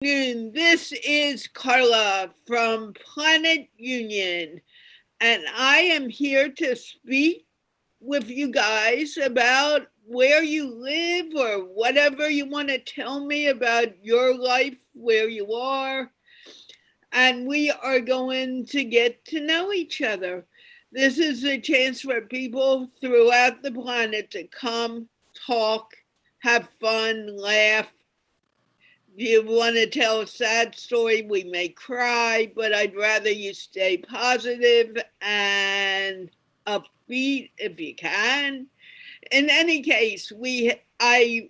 This is Carla from Planet Union, and I am here to speak with you guys about where you live or whatever you want to tell me about your life, where you are, and we are going to get to know each other. This is a chance for people throughout the planet to come, talk, have fun, laugh. If you want to tell a sad story, we may cry, but I'd rather you stay positive and upbeat if you can. In any case, I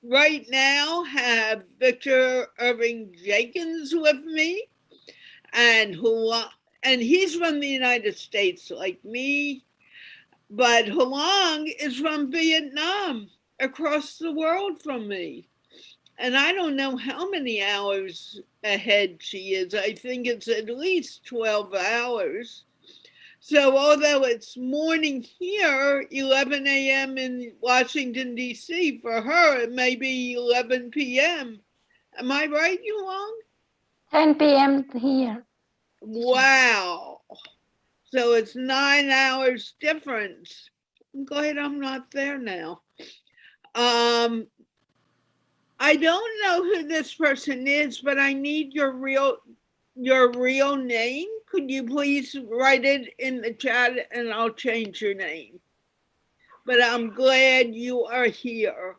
right now have Victor Irving Jenkins with me, and he's from the United States like me, but Huang is from Vietnam, across the world from me. And I don't know how many hours ahead she is. I think it's at least 12 hours. So although it's morning here, 11 a.m. in Washington, D.C., for her, it may be 11 p.m. Am I right, Yuang? 10 p.m. here. Wow. So it's 9 hours difference. I'm glad I'm not there now. I don't know who this person is, but I need your real name. Could you please write it in the chat and I'll change your name? But I'm glad you are here.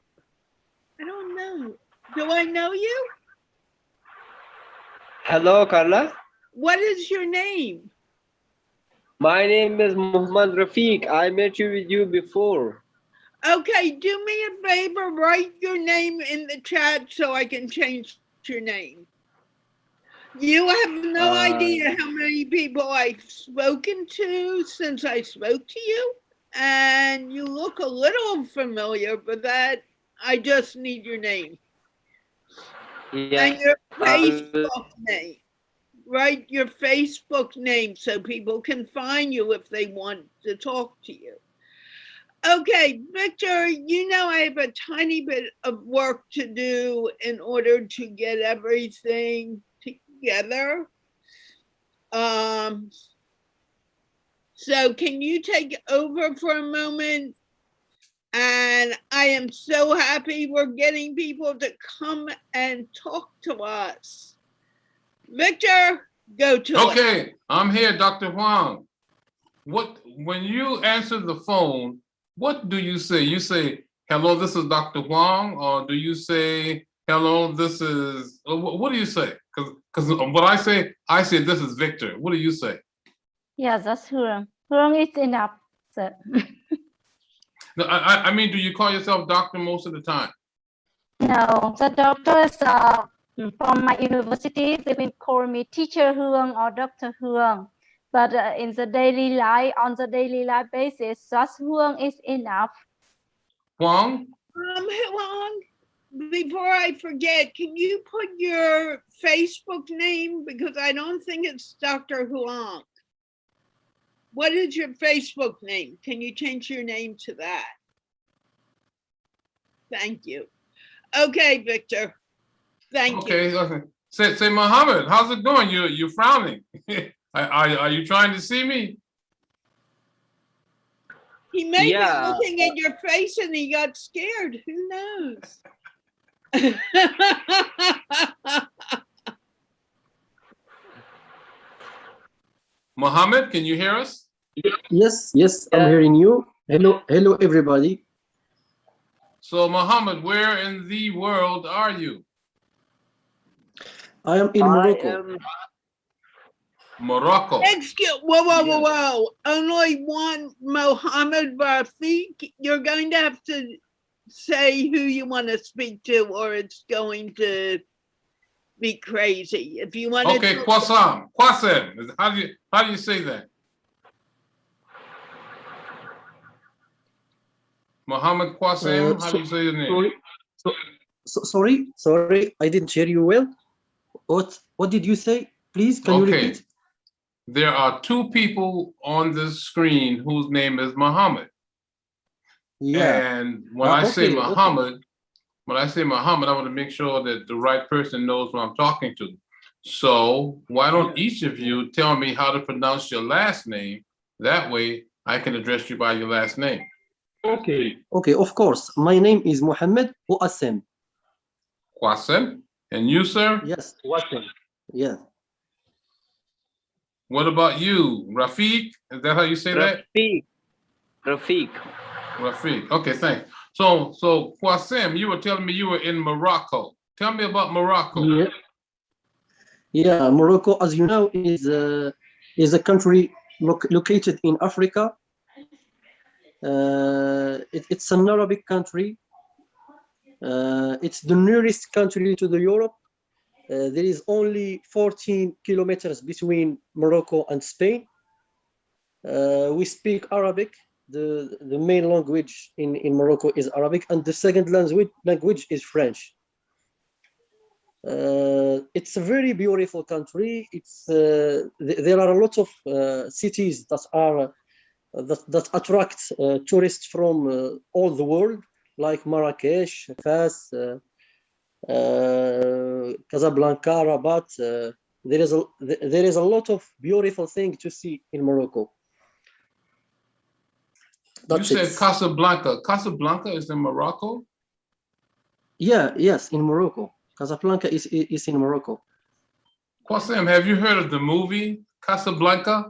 I don't know. Do I know you? Hello, Carla. What is your name? My name is Muhammad Rafiq. I met you before. Okay, do me a favor, write your name in the chat so I can change your name. You have no idea how many people I've spoken to since I spoke to you, and you look a little familiar, but that I just need your name. Yeah, and your Facebook name. Write your Facebook name so people can find you if they want to talk to you. Okay, Victor, you know I have a tiny bit of work to do in order to get everything together. So can you take over for a moment? And I am so happy we're getting people to come and talk to us. Victor, go to it. Okay, I'm here, Dr. Huang. When you answer the phone, what do you say? You say, hello, this is Dr. Huang, or do you say, hello, this is, what do you say? Because what I say, this is Victor. What do you say? Yeah, that's Hương. Hương is enough, sir. No, I mean, do you call yourself doctor most of the time? No, the doctors from my university, they will call me teacher Hương or Dr. Hương. But in the daily life, on the daily life basis, just Hương is enough. Huang? Huang, before I forget, can you put your Facebook name? Because I don't think it's Dr. Huang. What is your Facebook name? Can you change your name to that? Thank you. Okay, Victor. Thank you. Okay. Say, Muhammad, how's it going? You're frowning. Are you trying to see me? He may be looking at your face and he got scared. Who knows? Muhammad, can you hear us? Yes, I'm hearing you. Hello, everybody. So, Muhammad, where in the world are you? I am in Morocco. Morocco. Excuse, whoa. Only one Mohammed Rafiq. You're going to have to say who you want to speak to or it's going to be crazy. If you want Okay, Quasem. How do you say that? Muhammad Quasem, how do you say your name? Sorry, I didn't hear you well. What did you say? Please, can you repeat? There are two people on the screen whose name is Muhammad. Yeah. And when I say Muhammad, when I say Muhammad, I want to make sure that the right person knows who I'm talking to. So why don't each of you tell me how to pronounce your last name? That way I can address you by your last name. Okay. Okay, of course. My name is Mohammed Ouassem. Qasim. And you, sir? Yes, Ouassem. Yeah. What about you? Rafiq? Is that how you say that? Rafiq. Rafiq. Okay, thanks. So Qasim, you were telling me you were in Morocco. Tell me about Morocco. Yeah. Yeah, Morocco, as you know, is a country located in Africa. It's an Arabic country. It's the nearest country to the Europe. There is only 14 kilometers between Morocco and Spain. We speak Arabic. The main language in Morocco is Arabic, and the second language is French. It's a very beautiful country. There are a lot of cities that attract tourists from all the world, like Marrakesh, Fas, Casablanca, Rabat. There is a lot of beautiful things to see in Morocco. That's You said it. Casablanca. Casablanca is in Morocco? Yes, in Morocco. Casablanca is in Morocco. Qasim, have you heard of the movie Casablanca?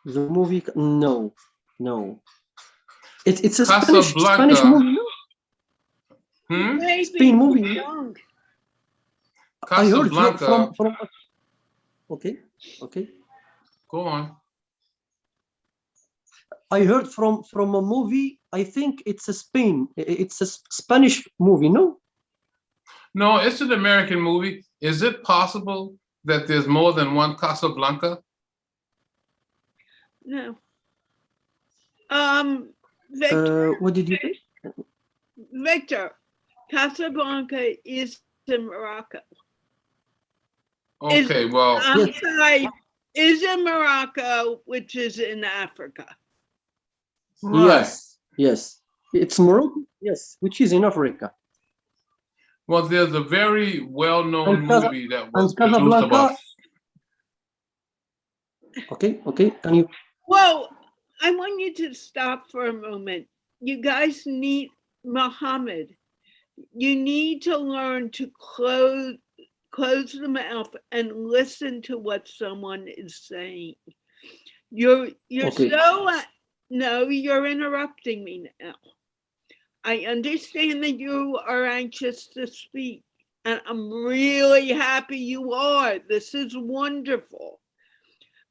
The movie? No. It's a Casablanca. Spanish movie. Hmm? Maybe Spain movie. wrong. I heard Casablanca. from okay. Go on. I heard from a movie. I think it's a Spanish movie. No. No, it's an American movie. Is it possible that there's more than one Casablanca? No. Victor, What did you say? Victor, Casablanca is in Morocco. Okay, well, Outside is in Morocco, which is in Africa. right. Yes. It's Morocco. Yes, which is in Africa. Well, there's a very well-known And Casa- movie that was and produced Casablanca. about. Okay. Can you? Well, I want you to stop for a moment. You guys need Muhammad. You need to learn to close the mouth and listen to what someone is saying. You're Okay. No, you're interrupting me now. I understand that you are anxious to speak, and I'm really happy you are. This is wonderful.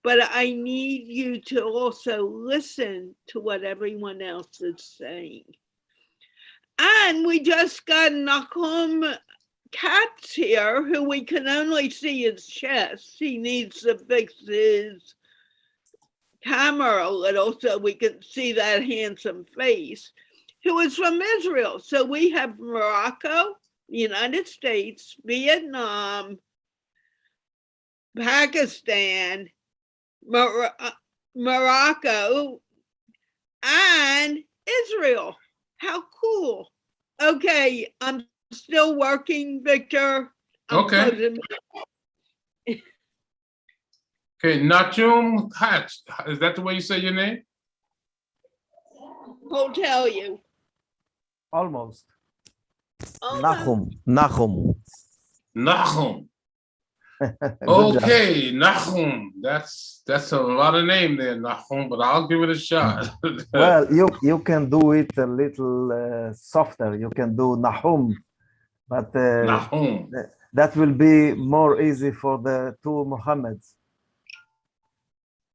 But I need you to also listen to what everyone else is saying. And we just got Nahum Katz here, who we can only see his chest. He needs to fix his camera a little so we can see that handsome face, who is from Israel. So we have Morocco, the United States, Vietnam, Pakistan, Morocco, and Israel. How cool. Okay, I'm still working, Victor. Okay. Okay, Nachum Hatch. Is that the way you say your name? I'll tell you. Almost. Oh, Nahum. Nahum. Good Okay, Nahum. That's a lot of name there, Nahum, but I'll give it a shot. Well, you can do it a little softer. You can do Nahum, but Nahum. that will be more easy for the two Muhammads.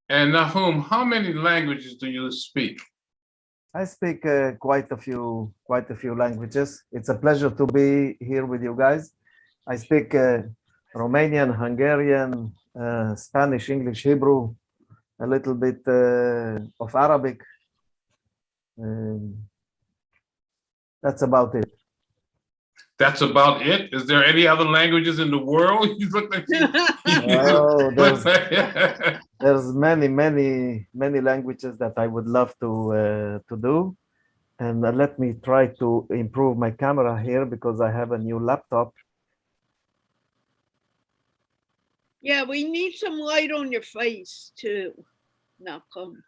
And Nahum, how many languages do you speak? I speak quite a few languages. It's a pleasure to be here with you guys. I speak Romanian, Hungarian, Spanish, English, Hebrew, a little bit of Arabic. That's about it. That's about it? Is there any other languages in the world? You look like Oh, there's many languages that I would love to do. And let me try to improve my camera here because I have a new laptop. Yeah, we need some light on your face too, Malcolm.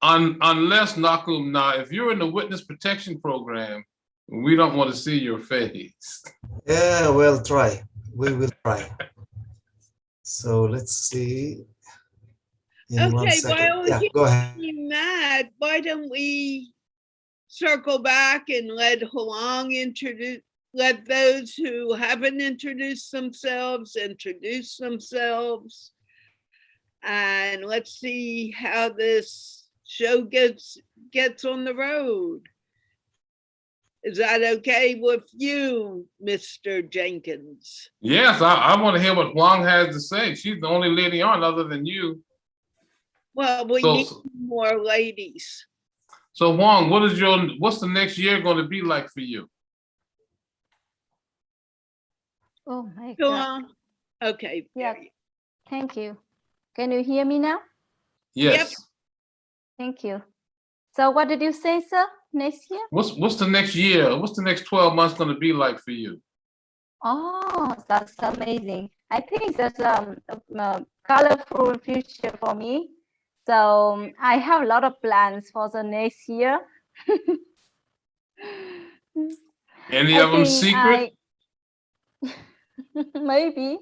Unless, Nakum, now, if you're in the witness protection program, we don't want to see your face. Yeah, we'll try. We will try. So let's see. In 1 Okay, second. while Yeah, he's go ahead. doing that, why don't we circle back and let Huang let those who haven't introduced themselves introduce themselves. And let's see how this show gets on the road. Is that okay with you, Mr. Jenkins? Yes, I want to hear what Huang has to say. She's the only lady on other than you. Well, we need more ladies. So Huang, what's the next year going to be like for you? Oh my God. Okay. Yeah. Thank you. Can you hear me now? Yes. Yep. Thank you. So what did you say, sir? Next year? What's the next year? What's the next 12 months going to be like for you? Oh, that's amazing. I think that's a colorful future for me. So I have a lot of plans for the next year. Any of them secret? Maybe.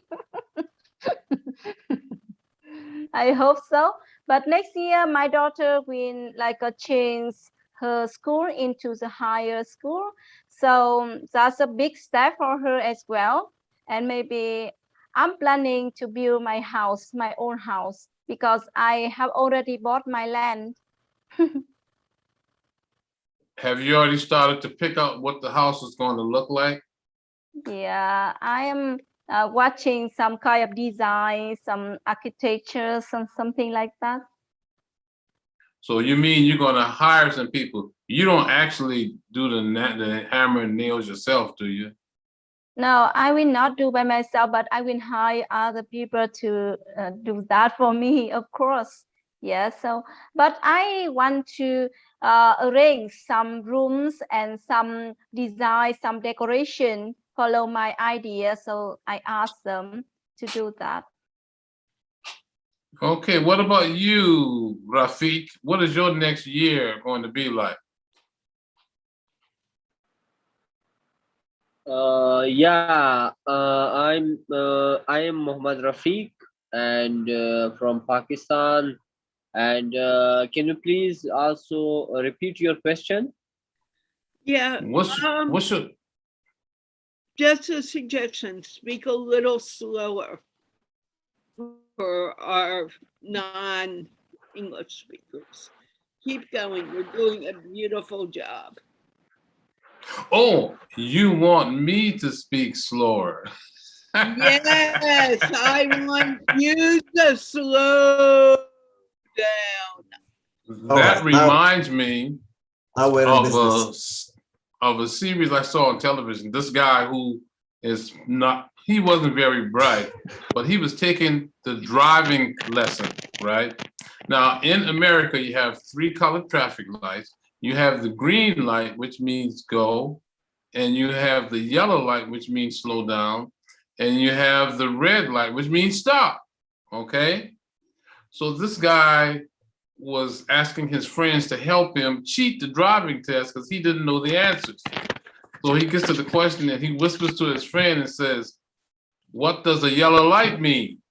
I hope so. But next year, my daughter will change her school into the higher school. So that's a big step for her as well. And maybe I'm planning to build my house, my own house, because I have already bought my land. Have you already started to pick out what the house is going to look like? Yeah, I am watching some kind of design, some architecture, something like that. So you mean you're going to hire some people? You don't actually do the hammer and nails yourself, do you? No, I will not do by myself, but I will hire other people to do that for me, of course. Yes. So, but I want to arrange some rooms and some design, some decoration, follow my idea. So I asked them to do that. Okay, what about you, Rafiq? What is your next year going to be like? I am Muhammad Rafiq and from Pakistan. And can you please also repeat your question? Yeah. What's your just a suggestion? Speak a little slower for our non-English speakers. Keep going. You're doing a beautiful job. Oh, you want me to speak slower? Yes, I want you to slow down. That reminds me of a series I saw on television. This guy who is he wasn't very bright, but he was taking the driving lesson, right? Now, in America, you have 3 colored traffic lights. You have the green light, which means go, and you have the yellow light, which means slow down, and you have the red light, which means stop, okay? So this guy was asking his friends to help him cheat the driving test because he didn't know the answers. So he gets to the question and he whispers to his friend and says, "What does a yellow light mean?"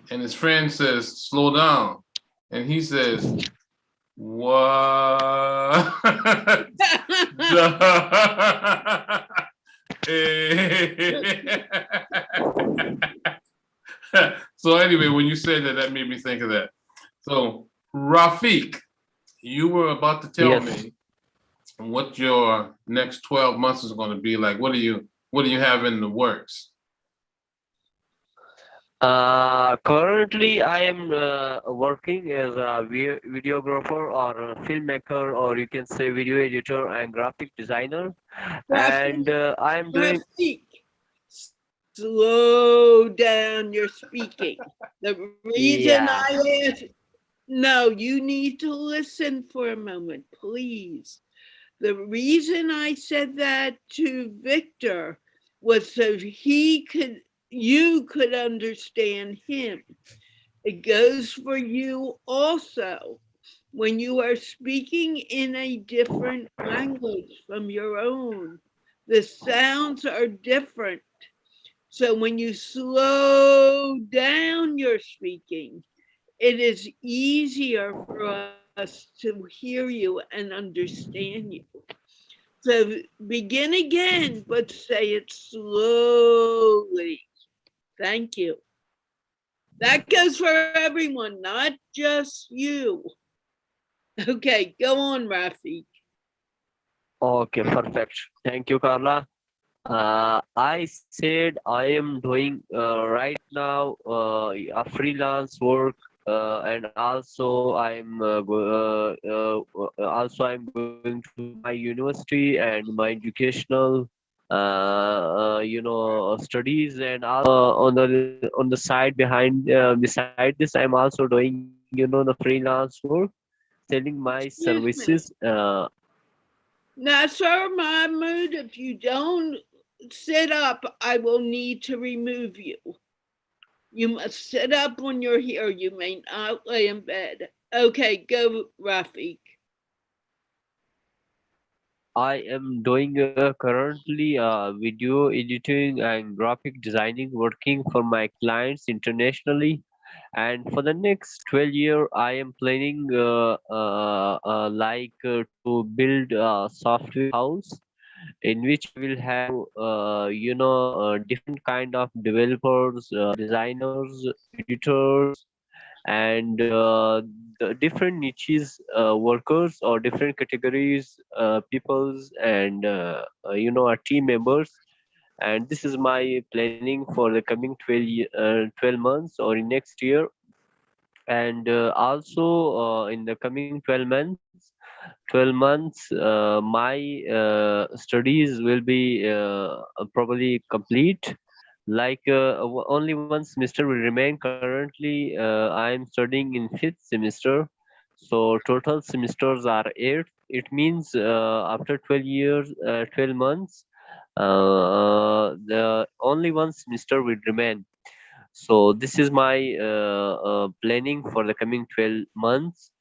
And his friend says, "Slow down." And he says, "What?" So anyway, when you said that, that made me think of that. So Rafiq, you were about to tell me what your next 12 months is going to be like. What do you have in the works? Currently, I am working as a videographer or a filmmaker, or you can say video editor and graphic designer. And I am doing. Slow down your speaking. The reason I asked, no, you need to listen for a moment, please. The reason I said that to Victor was so you could understand him. It goes for you also. When you are speaking in a different language from your own, the sounds are different. So when you slow down your speaking, it is easier for us to hear you and understand you. So begin again, but say it slowly. Thank you. That goes for everyone, not just you. Okay, go on, Rafi. Okay, perfect. Thank you, Carla. I said I am doing right now a freelance work, and also I'm going to my university and my educational studies, and on the side beside this I'm also doing the freelance work, selling my Excuse me. services. Now, Sir Mahmood, if you don't sit up, I will need to remove you. You must sit up when you're here. You may not lay in bed. Okay, go, Rafiq. I am doing currently video editing and graphic designing, working for my clients internationally. And for the next 12 year, I am planning to build a software house in which I will have different kind of developers, designers, editors, and the different niches workers or different categories peoples, and our team members. And this is my planning for the coming 12 months or in next year. And also in the coming 12 months my studies will be probably complete, like only one semester will remain. Currently I am studying in 5th semester, so total semesters are 8. It means after 12 years 12 months the only one semester will remain. So this is my planning for the coming 12 months,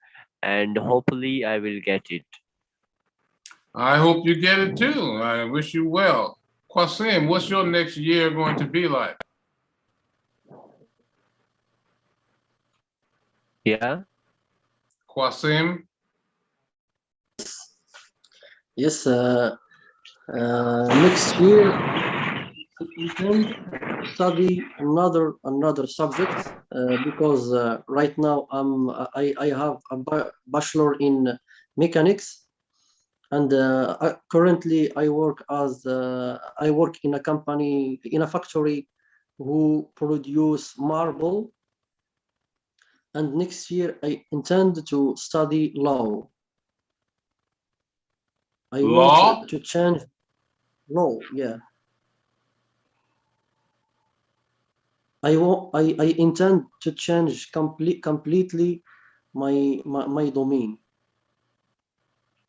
and hopefully I will get it. I hope you get it too. I wish you well. Qasim, what's your next year going to be like? Yeah. Qasim? Yes, next year I intend to study another subject because right now I have a bachelor in mechanics, and currently I work in a company, in a factory who produce marble. And next year I intend to study law. I Law? want to change law. Yeah. I intend to change completely my domain.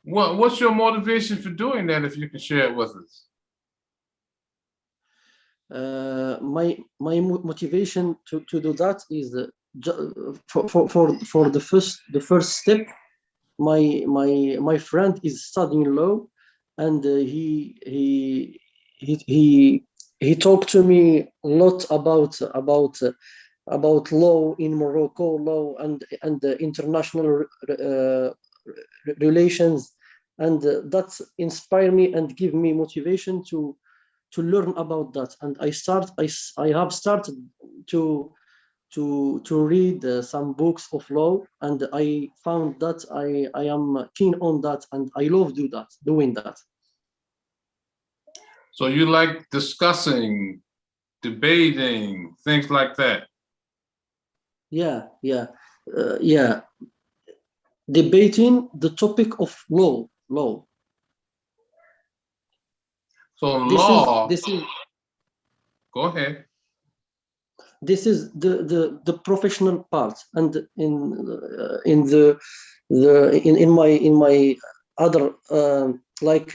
What's your motivation for doing that, if you can share it with us? My motivation to do that is for the first step. My friend is studying law, and he talked to me a lot about law in Morocco, law and international relations, and that inspired me and give me motivation to learn about that. And I have started to read some books of law, and I found that I am keen on that, and I love doing that. So you like discussing, debating, things like that? Yeah. Debating the topic of law. So law. This is Go ahead. This is the professional part, and in my other like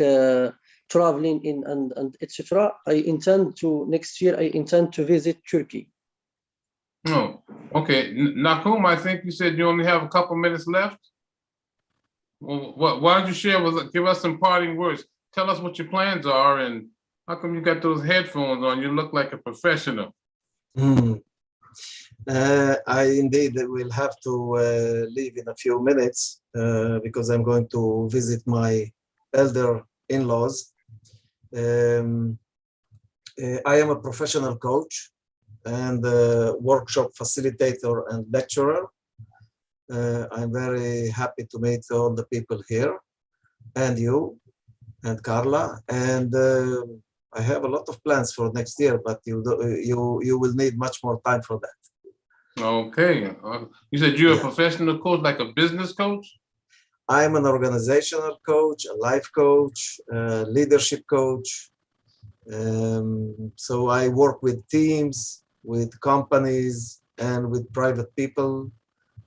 traveling in and etc. I intend to next year. I intend to visit Turkey. Oh, okay. Nakum, I think you said you only have a couple minutes left. Well, why don't you share with give us some parting words? Tell us what your plans are, and how come you got those headphones on? You look like a professional. I indeed will have to leave in a few minutes because I'm going to visit my elder in-laws. I am a professional coach and workshop facilitator and lecturer. I'm very happy to meet all the people here and you and Carla. And I have a lot of plans for next year, but you will need much more time for that. Okay. You said you're a professional coach, like a business coach? I'm an organizational coach, a life coach, leadership coach. So I work with teams, with companies, and with private people,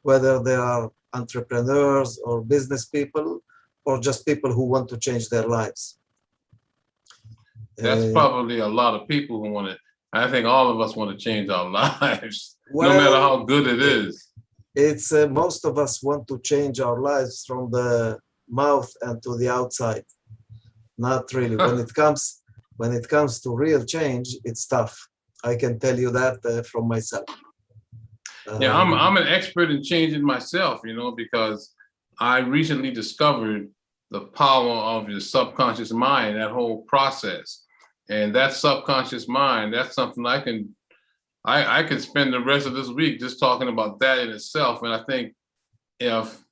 whether they are entrepreneurs or business people, or just people who want to change their lives. That's probably a lot of people who want to. I think all of us want to change our lives, well, no matter how good it is. It's most of us want to change our lives from the mouth and to the outside. Not really. When it comes to real change, it's tough. I can tell you that from myself. Yeah, I'm an expert in changing myself, you know, because I recently discovered the power of your subconscious mind, that whole process. And that subconscious mind, that's something I can spend the rest of this week just talking about that in itself. And I think if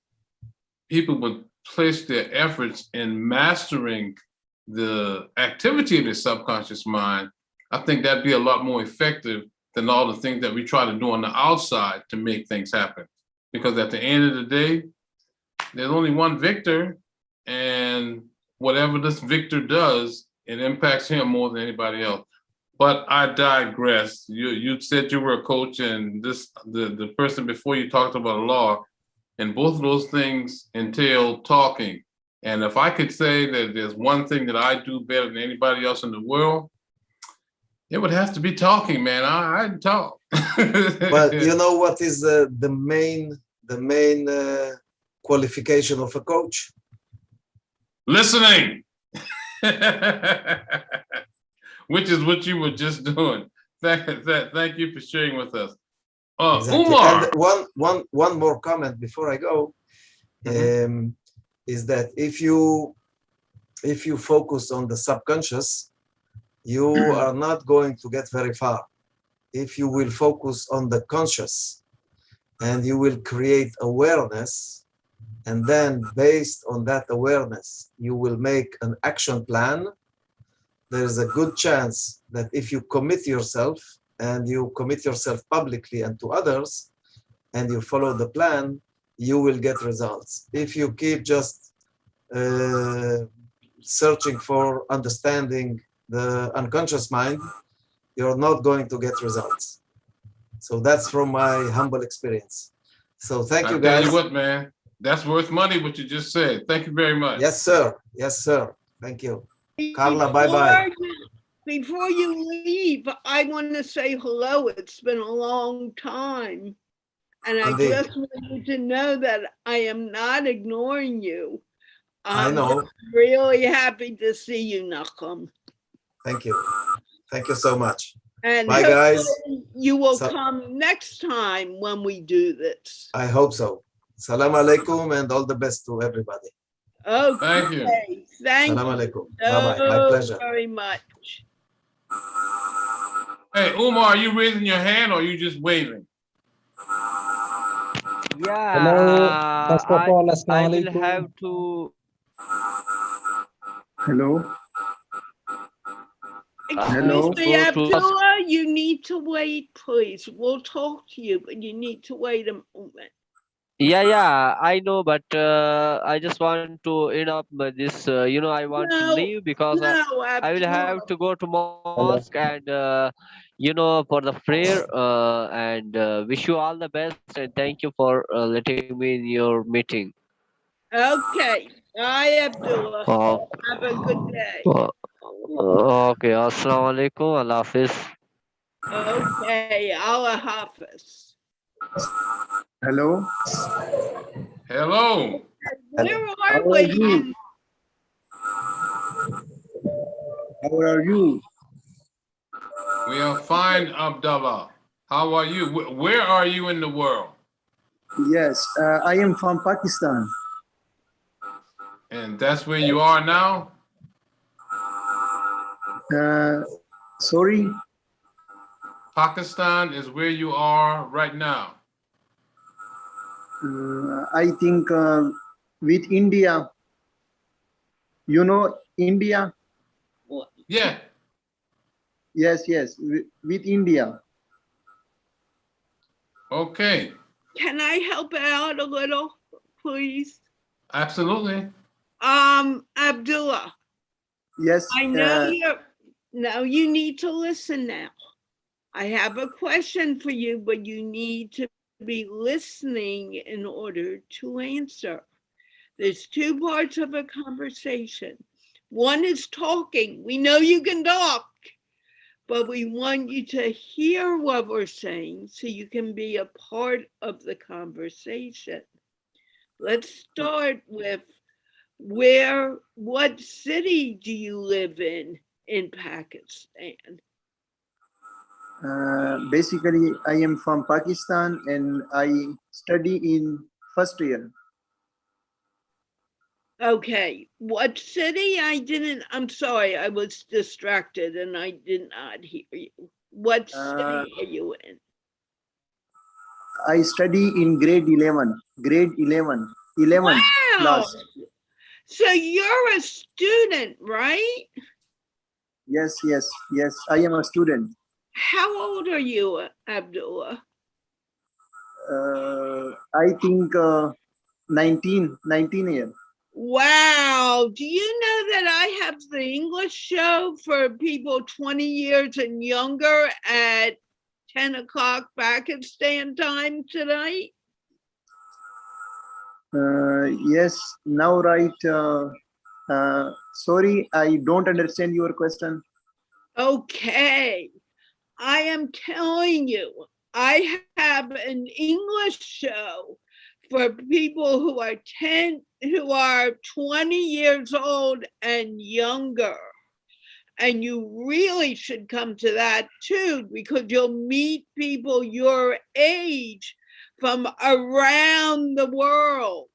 people would place their efforts in mastering the activity of the subconscious mind, I think that'd be a lot more effective than all the things that we try to do on the outside to make things happen. Because at the end of the day, there's only one victor, and whatever this victor does, it impacts him more than anybody else. But I digress. You said you were a coach, and the person before you talked about law, and both of those things entail talking. And if I could say that there's one thing that I do better than anybody else in the world, it would have to be talking, man. I talk. But you know what is the main qualification of a coach? Listening. Which is what you were just doing. Thank you for sharing with us. Exactly. Umar. And one more comment before I go, is that if you focus on the subconscious, you are not going to get very far. If you will focus on the conscious and you will create awareness, and then based on that awareness, you will make an action plan, there's a good chance that if you commit yourself and you commit yourself publicly and to others, and you follow the plan, you will get results. If you keep just searching for understanding the unconscious mind, you're not going to get results. So that's from my humble experience. So thank you, guys. Tell you what, man, that's worth money, what you just said. Thank you very much. Yes, sir. Yes, sir. Thank you. Carla, bye-bye. Before you leave, I want to say hello. It's been a long time. And I just want you to know that I am not ignoring you. I know. I'm really happy to see you, Nakum. Thank you. Thank you so much. And bye, guys. You will come next time when we do this. I hope so. Salam alaikum and all the best to everybody. Okay. Thank you. Thank Salam you alaikum. Bye-bye. My pleasure. very much. Hey, Umar, are you raising your hand or are you just waving? Yeah. Hello. First of all, I will have to. Hello. Excuse me, Abdullah, you need to wait, please. We'll talk to you, but you need to wait a moment. Yeah, I know, but I just want to end up this. I want to leave because I will have to go to mosque and for the prayer. And wish you all the best and thank you for letting me in your meeting. Okay. Hi, Abdullah. Oh, Have a good day. okay. Assalamu alaikum. Allah Hafiz. Okay, Allah Hafiz. Hello. Hello. Where How are are we? you? How are you? We are fine, Abdullah. How are you? Where are you in the world? Yes, I am from Pakistan. And that's where you are now? Sorry. Pakistan is where you are right now. I think with India. You know India? Yeah. Yes, yes, with India. Okay. Can I help out a little, please? Absolutely. Abdullah. Yes. I know now you need to listen now. I have a question for you, but you need to be listening in order to answer. There's two parts of a conversation. One is talking. We know you can talk, but we want you to hear what we're saying so you can be a part of the conversation. Let's start with what city do you live in Pakistan? Basically, I am from Pakistan and I study in first year. Okay, what city? I'm sorry, I was distracted and I did not hear you. What city are you in? I study in grade 11, 11 Wow. class. So you're a student, right? Yes, yes, yes, I am a student. How old are you, Abdullah? I think 19 years. Wow. Do you know that I have the English show for people 20 years and younger at 10 o'clock Pakistan time tonight? Yes, now right. Sorry, I don't understand your question. Okay. I am telling you, I have an English show for people who are 20 years old and younger. And you really should come to that too, because you'll meet people your age from around the world.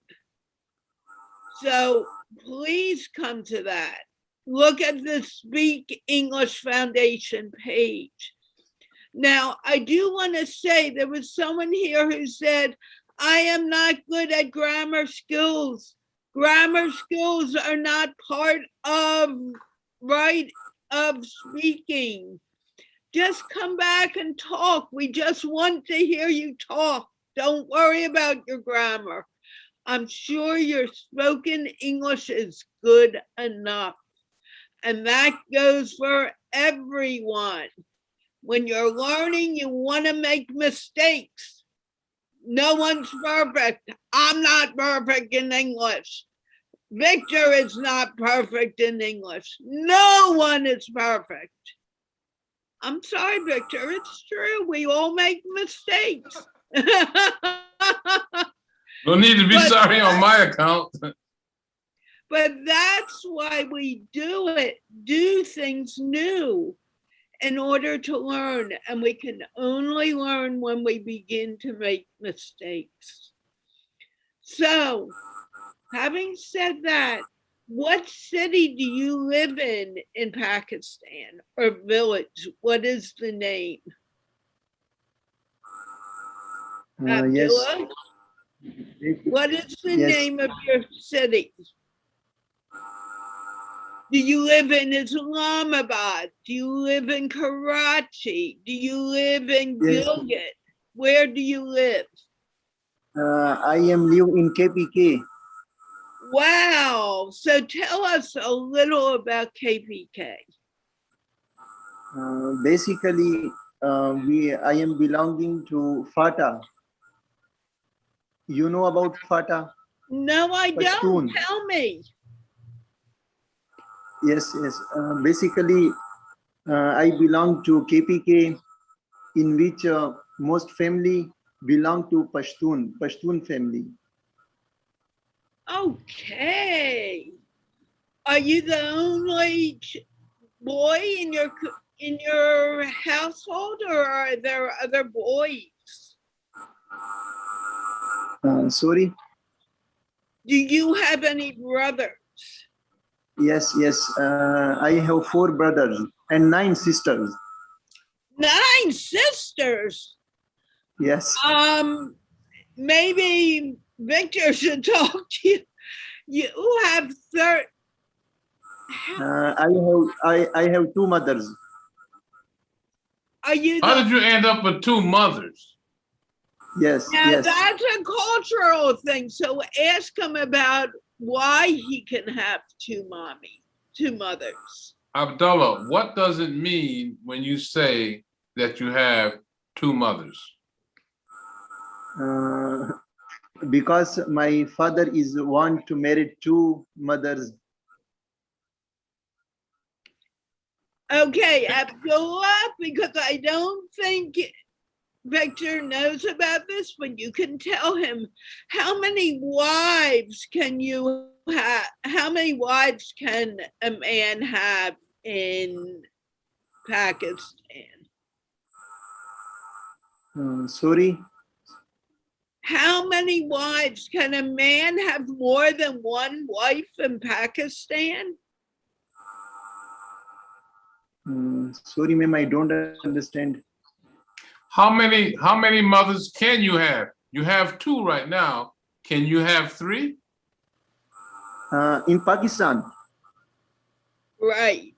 So please come to that. Look at the Speak English Foundation page. Now, I do want to say there was someone here who said, I am not good at grammar skills. Grammar skills are not part of speaking. Just come back and talk. We just want to hear you talk. Don't worry about your grammar. I'm sure your spoken English is good enough. And that goes for everyone. When you're learning, you want to make mistakes. No one's perfect. I'm not perfect in English. Victor is not perfect in English. No one is perfect. I'm sorry, Victor, it's true. We all make mistakes. No need to be sorry on my account. But that's why we do it. Do things new in order to learn. And we can only learn when we begin to make mistakes. So, having said that, what city do you live in Pakistan, or village? What is the name? Yes. What is the name of your city? Do you live in Islamabad? Do you live in Karachi? Do you live in Gilgit? Where do you live? I am live in KPK. Wow. So tell us a little about KPK. Basically, I am belonging to FATA. You know about FATA? No, I don't. Pashtun. Tell me. Yes, yes. Basically, I belong to KPK, in which most family belong to Pashtun family. Okay. Are you the only boy in your household, or are there other boys? Sorry. Do you have any brothers? Yes, yes. I have 4 brothers and 9 sisters. 9 sisters. Yes. Maybe Victor should talk to you. You have I have 2 mothers. Are you? How did you end up with 2 mothers? Yes, yeah, yes. That's a cultural thing. So ask him about why he can have 2 mothers. Abdullah, what does it mean when you say that you have 2 mothers? Because my father is want to marry 2 mothers. Okay, Abdullah, because I don't think Victor knows about this, but you can tell him, how many wives can you have? How many wives can a man have in Pakistan? Sorry. How many wives can a man have? More than 1 wife in Pakistan? Sorry, ma'am, I don't understand. How many mothers can you have? You have 2 right now. Can you have 3? In Pakistan? Right.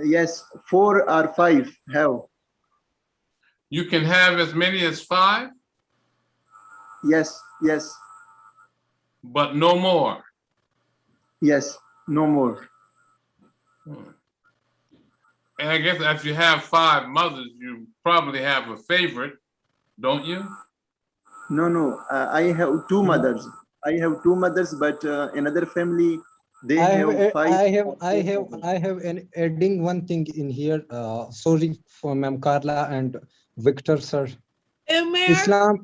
Yes, 4 or 5 have. You can have as many as 5? Yes, yes. But no more? Yes, no more. And I guess if you have 5 mothers, you probably have a favorite, don't you? No. I have 2 mothers. I have 2 mothers, but another family, they have 5. I have an adding one thing in here. Sorry for Ma'am Carla and Victor, sir. Islam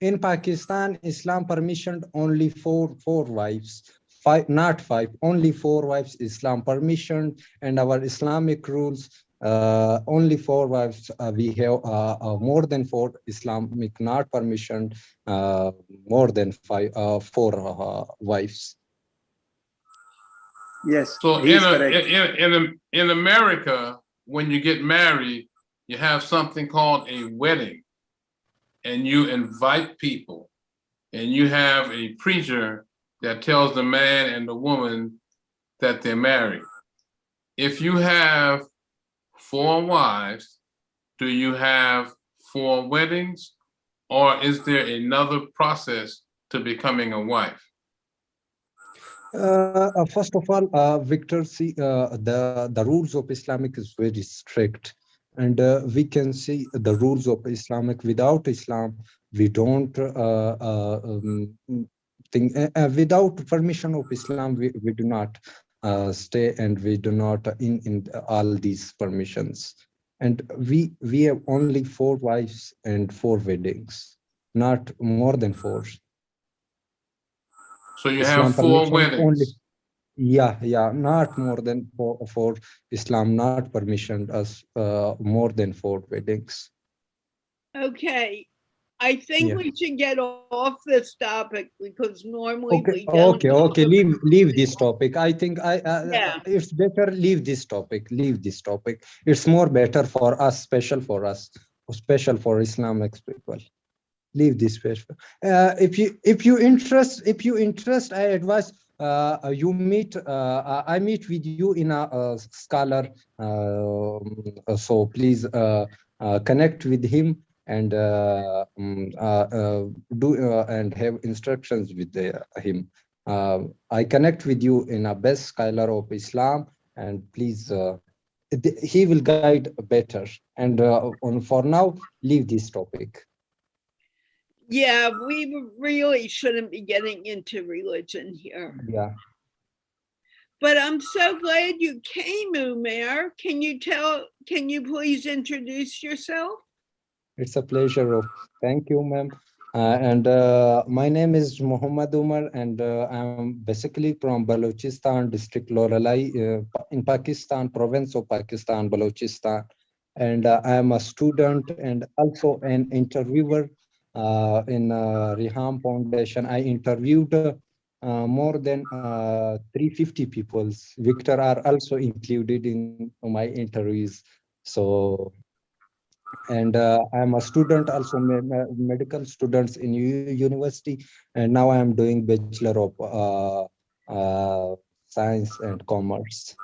in Pakistan, Islam permissioned only four wives. 5, not 5, only 4 wives Islam permission, and our Islamic rules only 4 wives. We have more than 4 Islamic not permission, more than 4 wives. Yes. So in America, when you get married, you have something called a wedding, and you invite people, and you have a preacher that tells the man and the woman that they're married. If you have 4 wives, do you have 4 weddings, or is there another process to becoming a wife? First of all, Victor, see, the rules of Islamic is very strict, and we can see the rules of Islamic. Without Islam, we don't think. Without permission of Islam, we do not stay, and we do not in all these permissions. And we have only 4 wives and 4 weddings, not more than 4. So you Islam have 4 weddings. Only, yeah, not more than 4. Islam not permissioned us more than 4 weddings. Okay, I think we should get off this topic because normally we don't. Okay. Leave this topic. I think it's better leave this topic. Leave this topic. It's more better for us, special for Islamic people. Leave this special. If you interest, I advise you meet. I meet with you in a scholar. So please connect with him and and have instructions with him. I connect with you in a best scholar of Islam, and please he will guide better. And for now, leave this topic. Yeah, we really shouldn't be getting into religion here. Yeah. But I'm so glad you came, Umair. Can you please introduce yourself? It's a pleasure. Thank you, ma'am. And my name is Muhammad Umar, and I'm basically from Balochistan district, Loralai, in Pakistan, province of Pakistan, Balochistan. And I am a student and also an interviewer in Riham Foundation. I interviewed more than 350 people. Victor are also included in my interviews. So, and I'm a student also, medical students in university, and now I am doing Bachelor of Science and Commerce.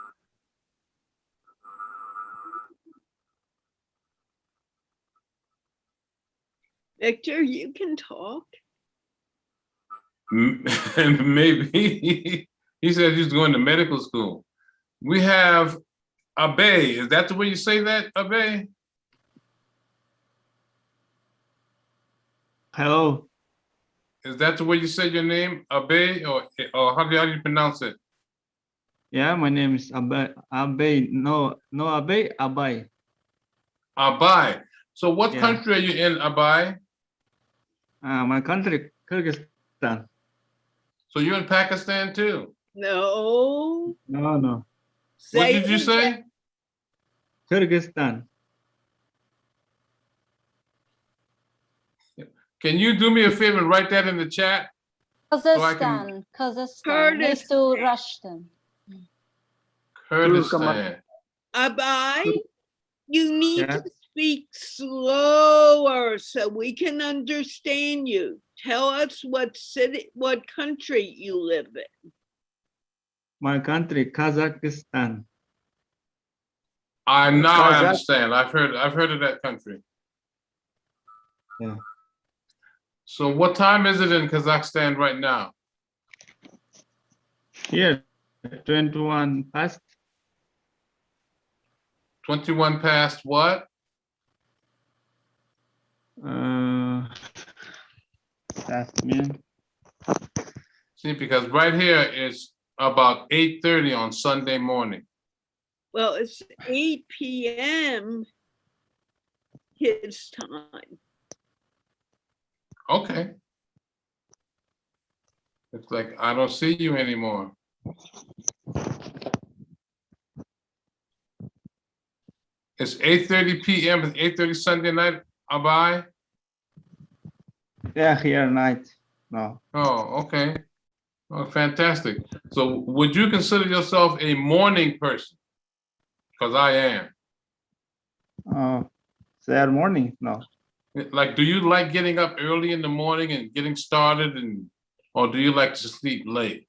Victor, you can talk. Maybe. He said he's going to medical school. We have Abe. Is that the way you say that, Abe? Hello. Is that the way you say your name, Abe, or how do you pronounce it? Yeah, my name is Abe. Abe. No, Abe. Abai. Abai. So what country are you in, Abai? My country, Kyrgyzstan. So you're in Pakistan too? No. No. What did you say? Kyrgyzstan. Can you do me a favor and write that in the chat? Kazakhstan. Kazakhstan. Next to Russian. Kurdistan. Abai, you need to speak slower so we can understand you. Tell us what city, what country you live in. My country, Kazakhstan. I understand. I've heard of that country. Yeah. So what time is it in Kazakhstan right now? Here, 21 past. 21 past what? That mean. See, because right here it's about 8:30 on Sunday morning. Well, it's 8 p.m. his time. Okay. It's like I don't see you anymore. It's 8:30 p.m. It's 8:30 Sunday night, Abai? Yeah, here night. No. Oh, okay. Oh, fantastic. So would you consider yourself a morning person? Because I am. Oh, Saturday morning? No. Like, do you like getting up early in the morning and getting started, or do you like to sleep late?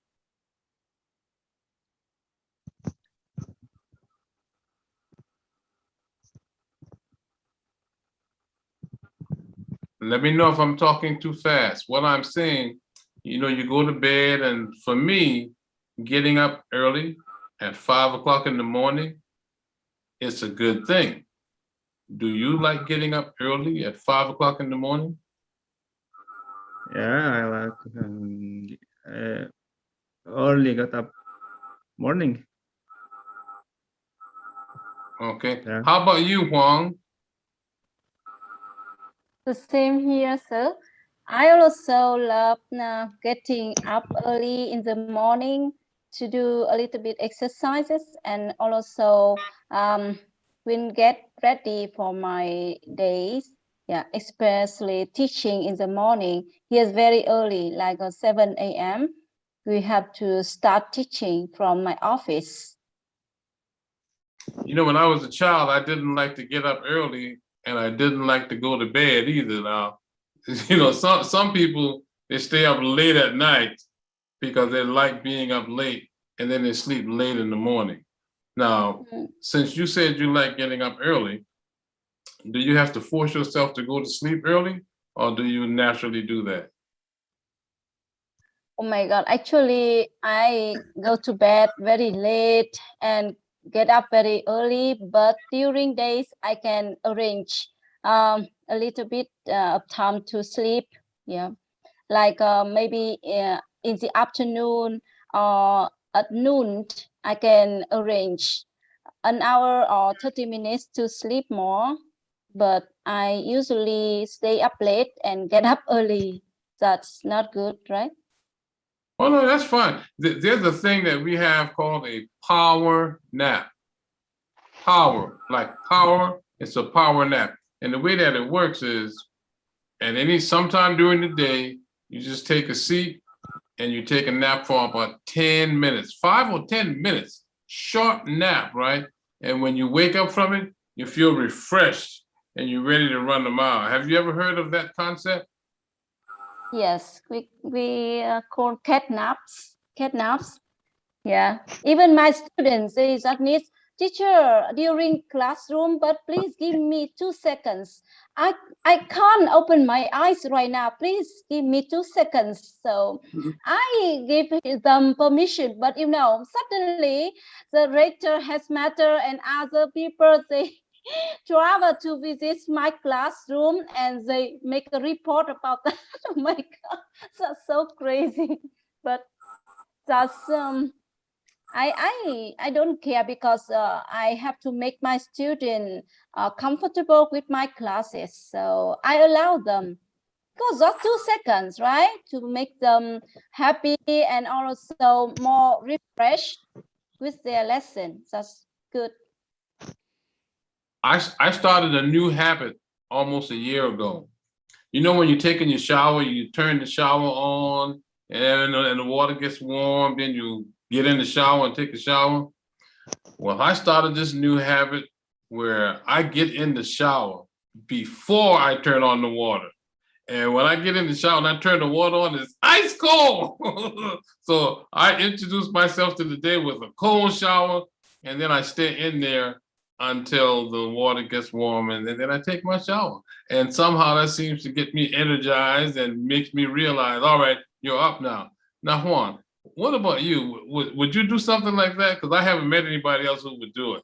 Let me know if I'm talking too fast. What I'm saying, you know, you go to bed, and for me, getting up early at 5 o'clock in the morning, it's a good thing. Do you like getting up early at 5 o'clock in the morning? Yeah, I like early get up morning. Okay. Yeah. How about you, Huang? The same here, sir. I also love getting up early in the morning to do a little bit exercises, and also when get ready for my days. Yeah, especially teaching in the morning. Here's very early, like 7 a.m. We have to start teaching from my office. You know, when I was a child, I didn't like to get up early, and I didn't like to go to bed either. Now, you know, some people, they stay up late at night because they like being up late, and then they sleep late in the morning. Now, since you said you like getting up early, do you have to force yourself to go to sleep early, or do you naturally do that? Oh my God, actually, I go to bed very late and get up very early, but during days I can arrange a little bit of time to sleep Yeah, like maybe in the afternoon or at noon, I can arrange an hour or 30 minutes to sleep more, but I usually stay up late and get up early. That's not good, right? Oh, no, that's fine. There's a thing that we have called a power nap. Power, like power, it's a power nap. And the way that it works is, sometime during the day, you just take a seat and you take a nap for about 10 minutes, 5 or 10 minutes, short nap, right? And when you wake up from it, you feel refreshed and you're ready to run the mile. Have you ever heard of that concept? Yes, we call cat naps. Cat naps. Yeah. Even my students say that needs teacher during classroom, but please give me 2 seconds. I can't open my eyes right now. Please give me 2 seconds. So I give them permission, but suddenly the rector has matter and other people they travel to visit my classroom and they make a report about that. Oh my god, that's so crazy. But that's I don't care because I have to make my student comfortable with my classes, so I allow them because just 2 seconds, right, to make them happy and also more refreshed with their lesson. That's good. I started a new habit almost a year ago. You know, when you're taking your shower, you turn the shower on and the water gets warm, then you get in the shower and take a shower. Well, I started this new habit where I get in the shower before I turn on the water. And when I get in the shower and I turn the water on, it's ice cold. So I introduce myself to the day with a cold shower, and then I stay in there until the water gets warm, and then I take my shower. And somehow that seems to get me energized and makes me realize, all right, you're up now. Now, Juan, what about you? Would you do something like that? Because I haven't met anybody else who would do it.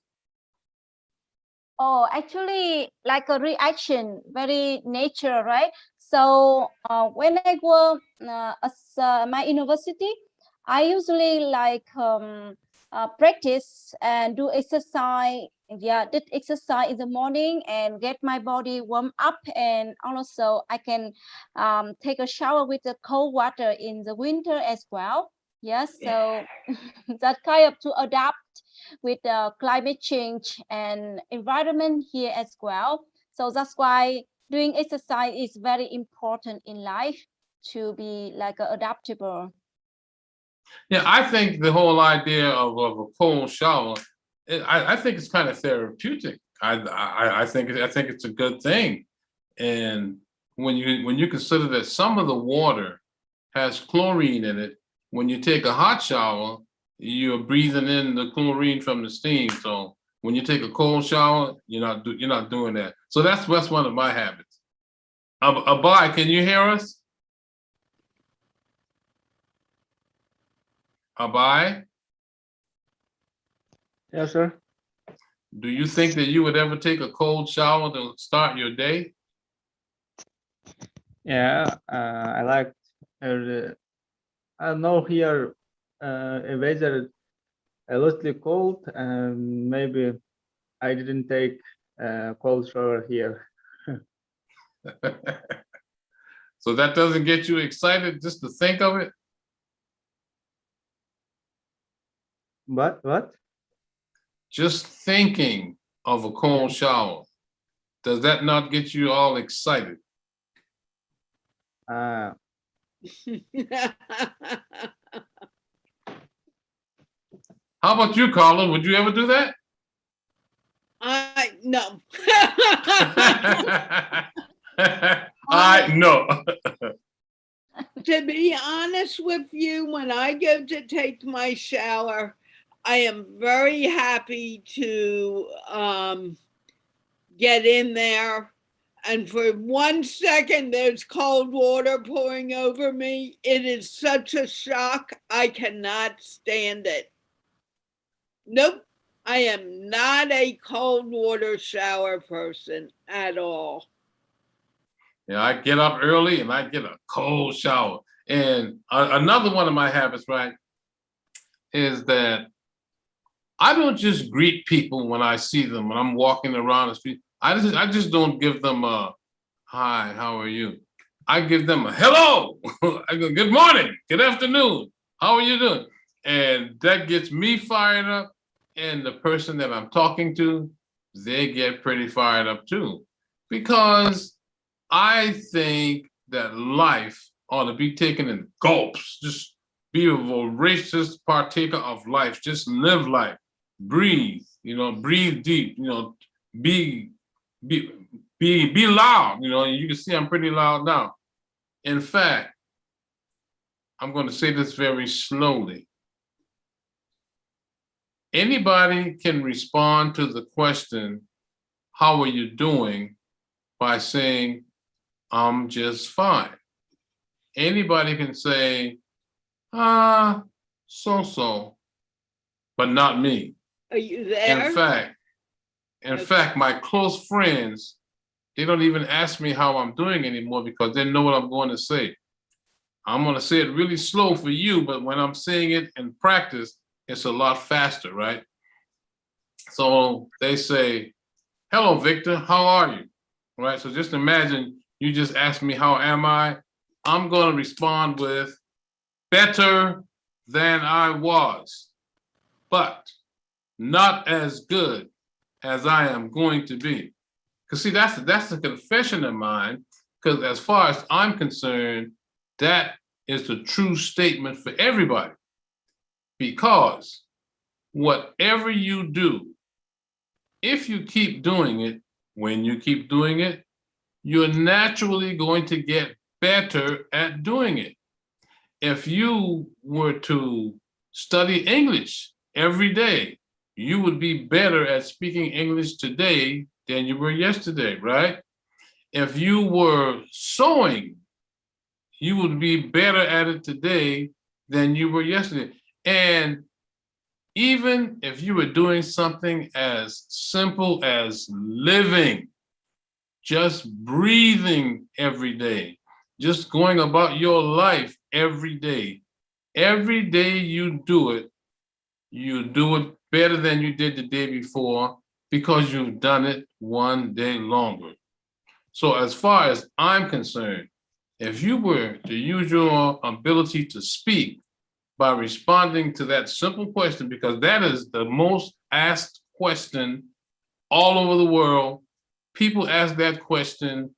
Oh, actually, like a reaction, very nature, right? So when I work as my university, I usually like practice and do exercise. Yeah, did exercise in the morning and get my body warm up, and also I can take a shower with the cold water in the winter as well. Yes, so that kind of to adapt with climate change and environment here as well. So that's why doing exercise is very important in life to be like adaptable. Yeah, I think the whole idea of a cold shower, I think it's kind of therapeutic. I think it's a good thing. And when you consider that some of the water has chlorine in it, when you take a hot shower, you're breathing in the chlorine from the steam. So when you take a cold shower, you're not doing that. So that's one of my habits. Abai, can you hear us? Abai? Yes, sir. Do you think that you would ever take a cold shower to start your day? Yeah, I like. I know here a weather a little cold, and maybe I didn't take a cold shower here. So that doesn't get you excited just to think of it? What? Just thinking of a cold shower, does that not get you all excited? Uh, How about you, Carla? Would you ever do that? No. No. To be honest with you, when I go to take my shower, I am very happy to get in there. And for 1 second, there's cold water pouring over me. It is such a shock. I cannot stand it. Nope. I am not a cold water shower person at all. You know, I get up early and I get a cold shower. And another one of my habits, right, is that I don't just greet people when I see them, when I'm walking around the street. I just don't give them a hi, how are you? I give them a hello. I go, good morning, good afternoon. How are you doing? And that gets me fired up. And the person that I'm talking to, they get pretty fired up too. Because I think that life ought to be taken in gulps. Just be a voracious partaker of life. Just live life. Breathe, you know, breathe deep, you know, be loud. You know, you can see I'm pretty loud now. In fact, I'm going to say this very slowly. Anybody can respond to the question, how are you doing, by saying, I'm just fine. Anybody can say, so-so, but not me. Are you there? In fact, my close friends, they don't even ask me how I'm doing anymore because they know what I'm going to say. I'm going to say it really slow for you, but when I'm saying it in practice, it's a lot faster, right? So they say, hello, Victor, how are you? Right? So just imagine you just asked me, how am I? I'm going to respond with better than I was, but not as good as I am going to be. Because see, that's a confession of mine, because as far as I'm concerned, that is the true statement for everybody. Because whatever you do, if you keep doing it, when you keep doing it, you're naturally going to get better at doing it. If you were to study English every day, you would be better at speaking English today than you were yesterday, right? If you were sewing, you would be better at it today than you were yesterday. And even if you were doing something as simple as living, just breathing every day, just going about your life every day you do it better than you did the day before because you've done it one day longer. So as far as I'm concerned, if you were to use your ability to speak by responding to that simple question, because that is the most asked question all over the world. People ask that question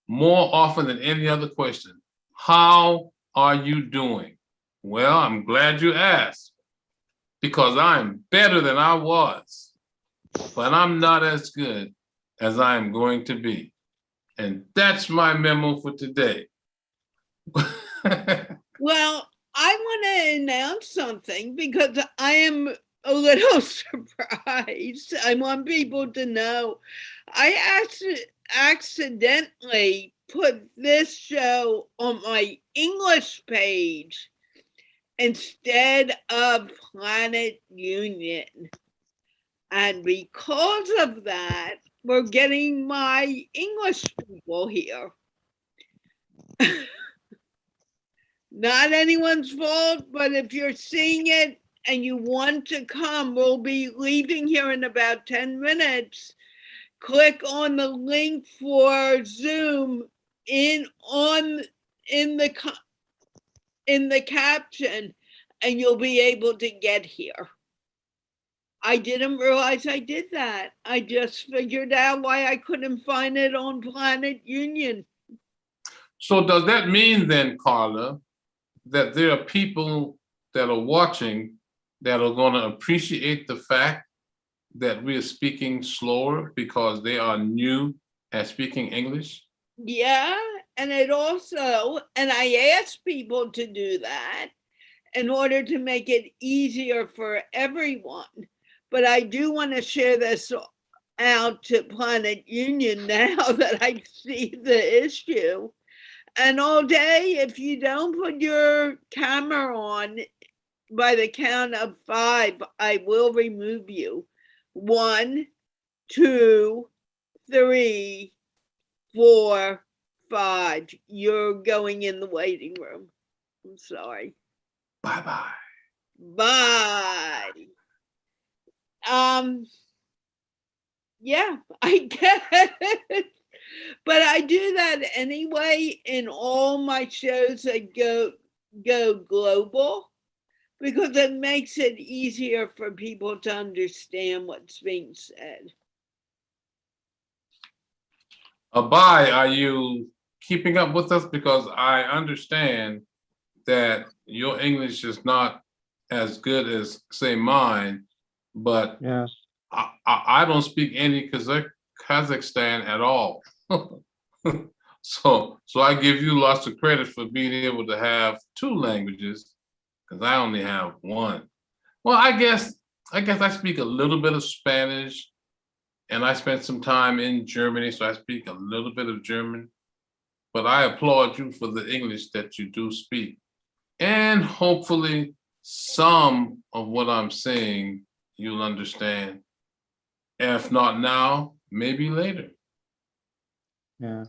more often than any other question. How are you doing? Well, I'm glad you asked, because I'm better than I was, but I'm not as good as I am going to be. And that's my memo for today. Well, I want to announce something because I am a little surprised. I want people to know I accidentally put this show on my English page instead of Planet Union. And because of that, we're getting my English people here. Not anyone's fault, but if you're seeing it and you want to come, we'll be leaving here in about 10 minutes. Click on the link for Zoom in the caption, and you'll be able to get here. I didn't realize I did that. I just figured out why I couldn't find it on Planet Union. So does that mean then, Carla, that there are people that are watching that are going to appreciate the fact that we are speaking slower because they are new at speaking English? Yeah, and I ask people to do that in order to make it easier for everyone. But I do want to share this out to Planet Union now that I see the issue. And all day, if you don't put your camera on by the count of 5, I will remove you. 1, 2, 3, 4, 5, you're going in the waiting room. I'm sorry. Bye-bye. Bye. Yeah, I get it. But I do that anyway in all my shows that go global, because it makes it easier for people to understand what's being said. Abai, are you keeping up with us? Because I understand that your English is not as good as, say, mine, but Yeah. I don't speak any Kazakhstan at all. So I give you lots of credit for being able to have 2 languages, because I only have 1. Well, I guess I speak a little bit of Spanish, and I spent some time in Germany, so I speak a little bit of German. But I applaud you for the English that you do speak. And hopefully some of what I'm saying you'll understand. If not now, maybe later. Yeah.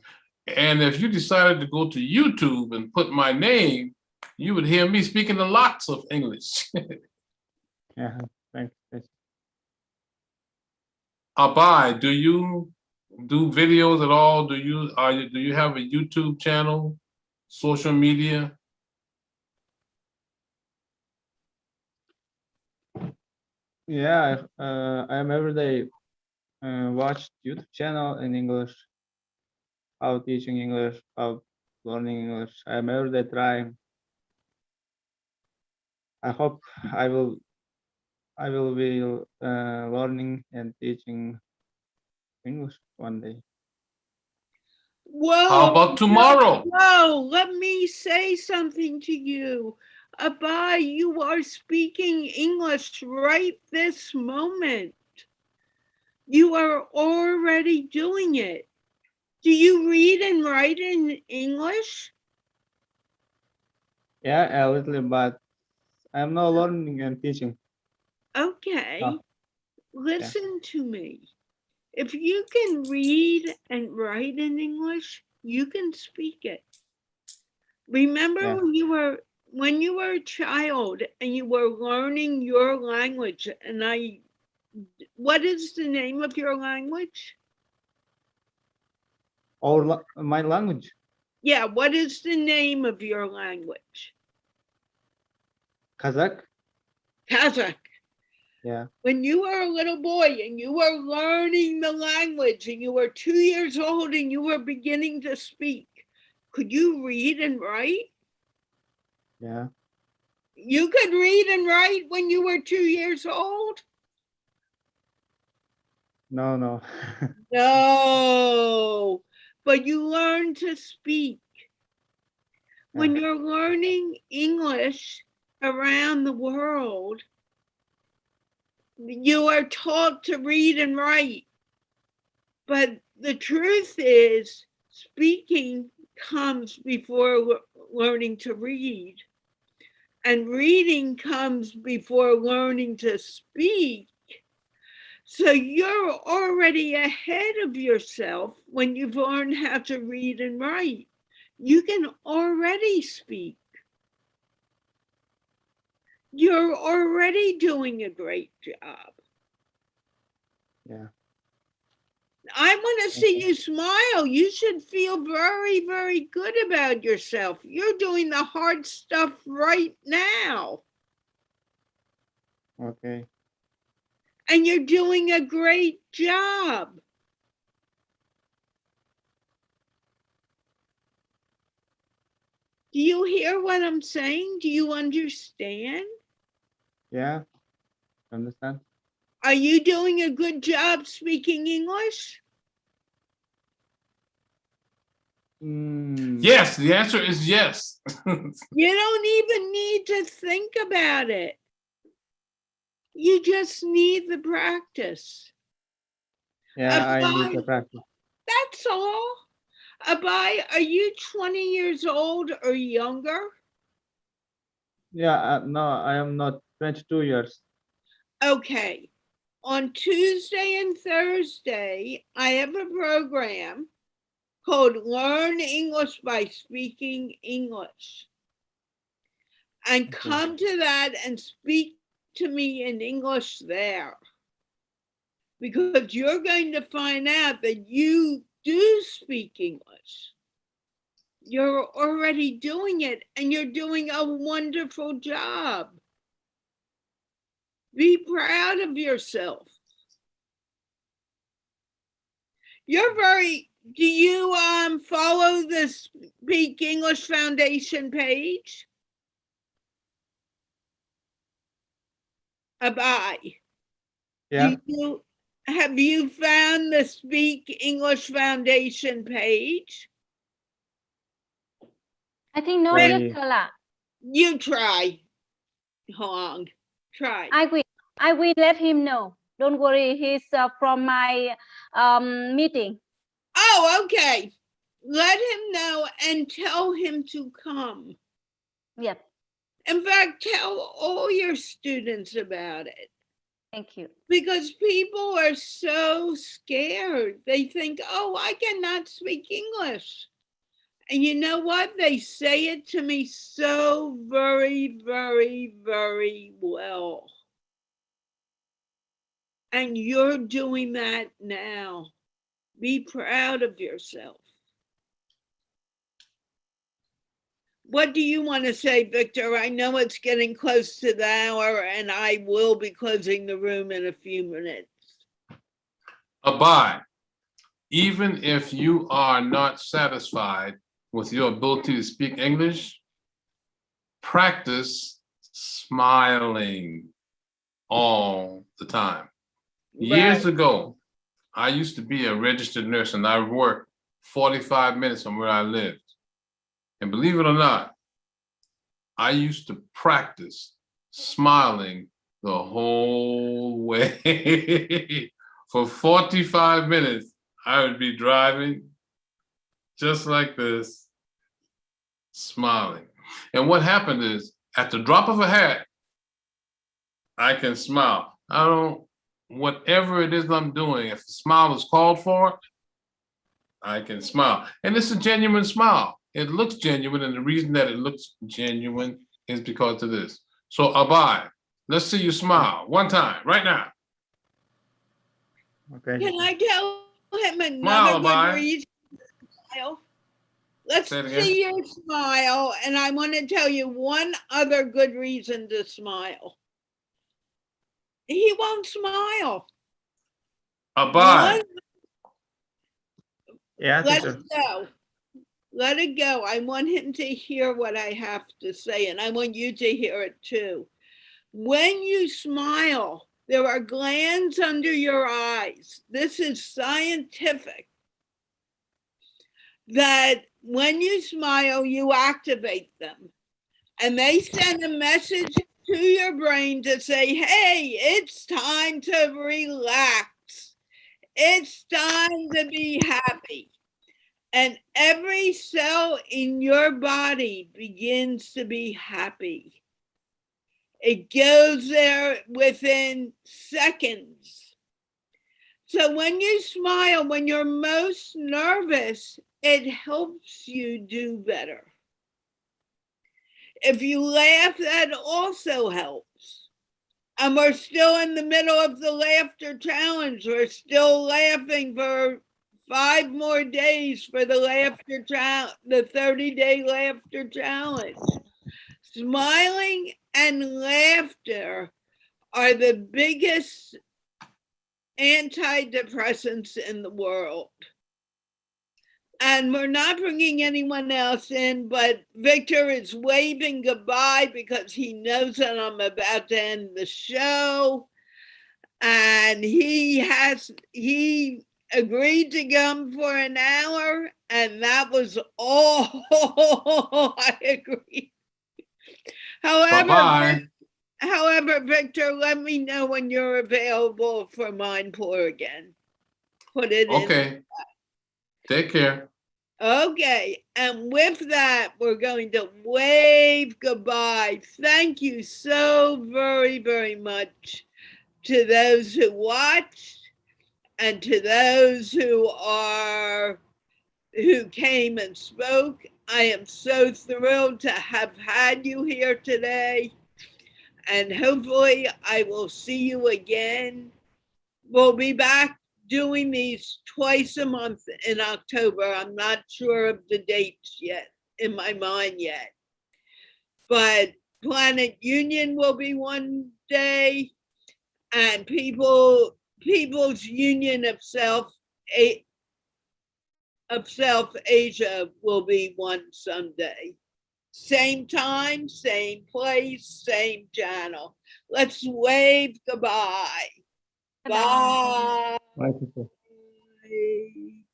And if you decided to go to YouTube and put my name, you would hear me speaking lots of English. Yeah. Thanks. Abai, do you do videos at all? Do you have a YouTube channel, social media? Yeah. I'm every day watch YouTube channel in English, how teaching English, how learning English. I'm every day trying. I hope I will be learning and teaching English one day. Whoa. How about tomorrow? Whoa, let me say something to you. Abai, you are speaking English right this moment. You are already doing it. Do you read and write in English? Yeah, a little, but I'm not learning and teaching. Okay. Oh. Listen to me. If you can read and write in English, you can speak it. Remember when you were a child and you were learning your language, and what is the name of your language? Or my language? Yeah, what is the name of your language? Kazakh. Kazakh. Yeah. When you were a little boy and you were learning the language and you were 2 years old and you were beginning to speak, could you read and write? Yeah. You could read and write when you were 2 years old? No. No, but you learn to speak. When you're learning English around the world, you are taught to read and write. But the truth is, speaking comes before learning to read. And reading comes before learning to speak. So you're already ahead of yourself when you've learned how to read and write. You can already speak. You're already doing a great job. Yeah. I want to see you smile. You should feel very, very good about yourself. You're doing the hard stuff right now. Okay. And you're doing a great job. Do you hear what I'm saying? Do you understand? Yeah, understand. Are you doing a good job speaking English? Yes, the answer is yes. You don't even need to think about it. You just need the practice. Yeah, I need the practice. That's all. Abai, are you 20 years old or younger? Yeah, no, I am not 22 years. Okay. On Tuesday and Thursday, I have a program called Learn English by Speaking English. And come to that and speak to me in English there. Because you're going to find out that you do speak English. You're already doing it, and you're doing a wonderful job. Be proud of yourself. You're very, do you follow the Speak English Foundation page? Bye. Yeah. Have you found the Speak English Foundation page? I think not yet, Carla. You try, Hong. Try. I will let him know. Don't worry, he's from my meeting. Oh, okay. Let him know and tell him to come. Yep. In fact, tell all your students about it. Thank you. Because people are so scared. They think, oh, I cannot speak English. And you know what? They say it to me so very, very, very well. And you're doing that now. Be proud of yourself. What do you want to say, Victor? I know it's getting close to the hour and I will be closing the room in a few minutes. Abide. Even if you are not satisfied with your ability to speak English, practice smiling all the time. Years ago, I used to be a registered nurse and I worked 45 minutes from where I lived. And believe it or not, I used to practice smiling the whole way. For 45 minutes, I would be driving just like this, smiling. And what happened is, at the drop of a hat, I can smile. Whatever it is I'm doing, if a smile is called for, I can smile. And it's a genuine smile. It looks genuine, and the reason that it looks genuine is because of this. So Abide, let's see you smile one time, right now. Okay. Can I tell him another good reason to smile? Let's see your smile, and I want to tell you one other good reason to smile. He won't smile. Abide. Yeah, let it go. Let it go. I want him to hear what I have to say, and I want you to hear it too. When you smile, there are glands under your eyes. This is scientific. That when you smile, you activate them. And they send a message to your brain to say, hey, it's time to relax. It's time to be happy. And every cell in your body begins to be happy. It goes there within seconds. So when you smile, when you're most nervous, it helps you do better. If you laugh, that also helps. And we're still in the middle of the laughter challenge. We're still laughing for 5 more days for the laughter challenge, the 30-day laughter challenge. Smiling and laughter are the biggest antidepressants in the world. And we're not bringing anyone else in, but Victor is waving goodbye because he knows that I'm about to end the show. And he agreed to come for an hour, and that was all I agreed. However, Victor, let me know when you're available for Mindpour again. Put it in. Okay. Take care. Okay, and with that, we're going to wave goodbye. Thank you so very, very much to those who watched and to those who are who came and spoke. I am so thrilled to have had you here today. And hopefully I will see you again. We'll be back doing these twice a month in October. I'm not sure of the dates yet in my mind yet. But Planet Union will be one day, and People's Union of South Asia will be one Sunday. Same time, same place, same channel. Let's wave goodbye. Bye. Bye, teacher. Bye.